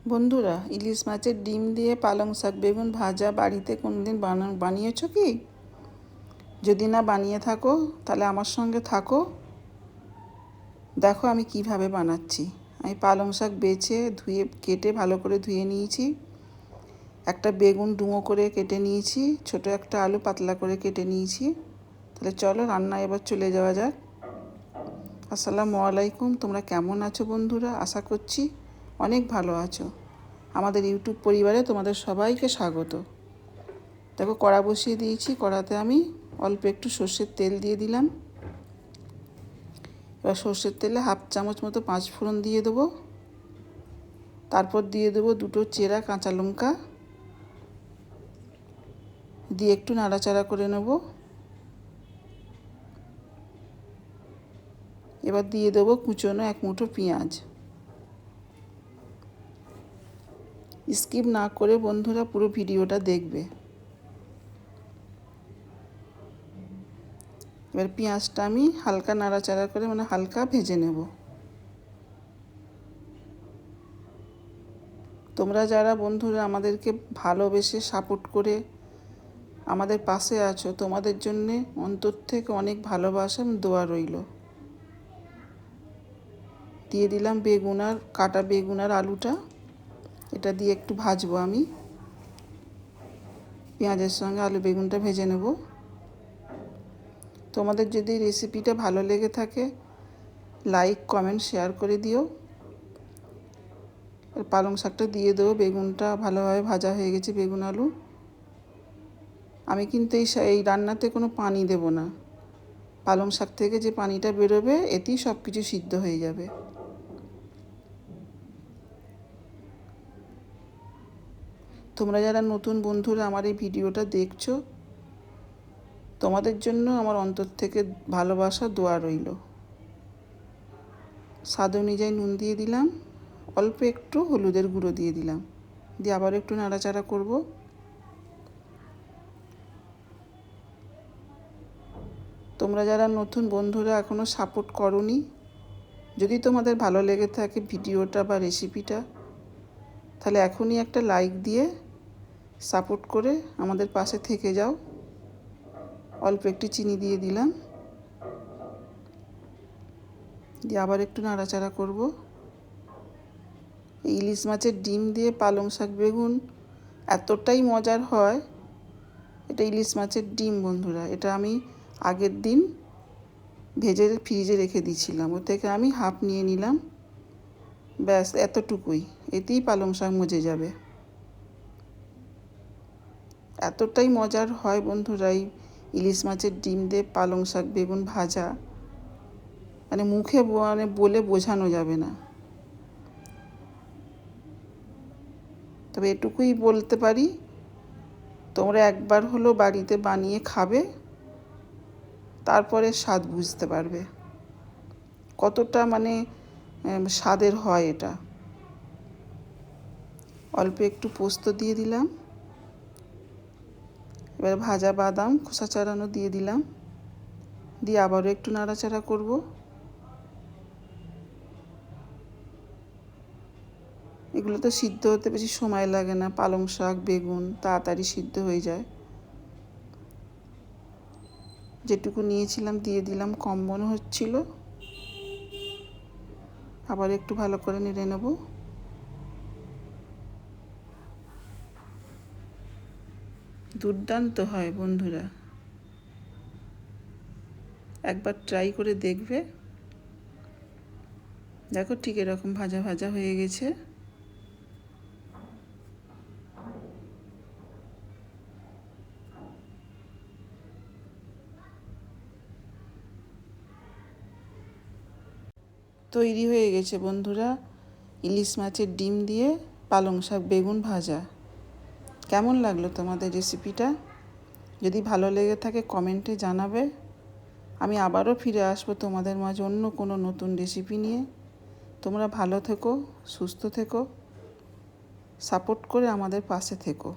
বন্ধুরা, ইলিশ মাছের ডিম দিয়ে পালং শাক বেগুন ভাজা বাড়িতে কোনোদিন বানিয়েছো কি? যদি না বানিয়ে থাকো তাহলে আমার সঙ্গে থাকো, দেখো আমি কিভাবে বানাচ্ছি। আমি পালং শাক বেছে ধুয়ে কেটে ভালো করে ধুয়ে নিয়েছি। একটা বেগুন ডুমো করে কেটে নিয়েছি, ছোট একটা আলু পাতলা করে কেটে নিয়েছি। তাহলে চলো রান্না এবার চলে যাওয়া যাক। আসসালামু আলাইকুম। তোমরা কেমন আছো বন্ধুরা? আশা করছি অনেক ভালো আছো। আমাদের ইউটিউব পরিবারে তোমাদের সবাইকে স্বাগত। দেখো কড়া বসিয়ে দিয়েছি, কড়াতে আমি অল্প একটু সর্ষের তেল দিয়ে দিলাম। এবার সর্ষের তেলে 1/2 চামচ মতো 5 ফোড়ন দিয়ে দেবো। তারপর দিয়ে দেবো 2টো চেরা কাঁচা লঙ্কা, দিয়ে একটু নাড়াচাড়া করে নেব। এবার দিয়ে দেবো কুচনো 1 মুঠো পেঁয়াজ। স্কিপ না করে বন্ধুরা পুরো ভিডিওটা দেখবে। এবার পেঁয়াজটা আমি হালকা নাড়াচাড়া করে হালকা ভেজে নেব। তোমরা যারা বন্ধুরা আমাদেরকে ভালোবেসে সাপোর্ট করে আমাদের পাশে আছো, তোমাদের জন্যে অন্তর থেকে অনেক ভালোবাসা দোয়া রইল। দিয়ে দিলাম কাটা বেগুন আর আলুটা। এটা দিয়ে একটু ভাজবো আমি। পেঁয়াজের সঙ্গে আলু বেগুনটা ভেজে নেব। তোমাদের যদি রেসিপিটা ভালো লেগে থাকে লাইক কমেন্ট শেয়ার করে দিও। পালং শাকটা দিয়ে দেবো। বেগুনটা ভালোভাবে ভাজা হয়ে গেছে, বেগুন আলু। আমি কিন্তু এই রান্নাতে কোনো পানি দেব না। পালং শাক থেকে যে পানিটা বেরোবে এতেই সব কিছু সিদ্ধ হয়ে যাবে। তোমরা যারা নতুন বন্ধুরা আমার এই ভিডিওটা দেখছো, তোমাদের জন্য আমার অন্তর থেকে ভালোবাসা দোয়া রইল। স্বাদ অনুযায়ী নুন দিয়ে দিলাম, অল্প একটু হলুদের গুঁড়ো দিয়ে দিলাম, দিয়ে আবার একটু নাড়াচাড়া করব। তোমরা যারা নতুন বন্ধুরা এখনও সাপোর্ট করোনি, যদি তোমাদের ভালো লেগে থাকে ভিডিওটা বা রেসিপিটা, তাহলে এখনই একটা লাইক দিয়ে সাপোর্ট করে আমাদের পাশে থেকে যাও। অল্প একটু চিনি দিয়ে দিলাম, দিয়ে আবার একটু নাড়াচাড়া করব। এই ইলিশ মাছের ডিম দিয়ে পালং শাক বেগুন এতটাই মজার হয়। এটা ইলিশ মাছের ডিম বন্ধুরা, এটা আমি আগের দিন ভেজে ফ্রিজে রেখে দিয়েছিলাম। ওর থেকে আমি হাফ নিয়ে নিলাম, ব্যাস এতটুকুই। এতেই পালং শাক মজে যাবে। এতটাই মজার হয় বন্ধুরা এই ইলিশ মাছের ডিম দিয়ে পালং শাক বেগুন ভাজা, মুখে বলে বোঝানো যাবে না। তবে এটুকুই বলতে পারি, তোমরা একবার হলো বাড়িতে বানিয়ে খাবে, তারপরে স্বাদ বুঝতে পারবে কতটা স্বাদের হয় এটা। অল্প একটু পোস্ত দিয়ে দিলাম। এবার ভাজা বাদাম খোসা ছাড়ানো দিয়ে দিলাম, দিয়ে আবারও একটু নাড়াচাড়া করব। এগুলো তো সিদ্ধ হতে বেশি সময় লাগে না, পালং শাক বেগুন তাড়াতাড়ি সিদ্ধ হয়ে যায়। যেটুকু নিয়েছিলাম দিয়ে দিলাম, কম মনে হচ্ছিল। আবার একটু ভালো করে নেড়ে নেব। দুর্দান্ত হয় বন্ধুরা, একবার ট্রাই করে দেখবে। দেখো ঠিক এরকম ভাজা ভাজা হয়ে গেছে। তৈরি হয়ে গেছে বন্ধুরা ইলিশ মাছের ডিম দিয়ে পালং শাক বেগুন ভাজা। কেমন লাগলো তোমাদের রেসিপিটা? যদি ভালো লেগে থাকে কমেন্টে জানাবে। আমি আবারও ফিরে আসবো তোমাদের মাঝে অন্য কোনো নতুন রেসিপি নিয়ে। তোমরা ভালো থেকো, সুস্থ থেকো, সাপোর্ট করে আমাদের পাশে থেকো।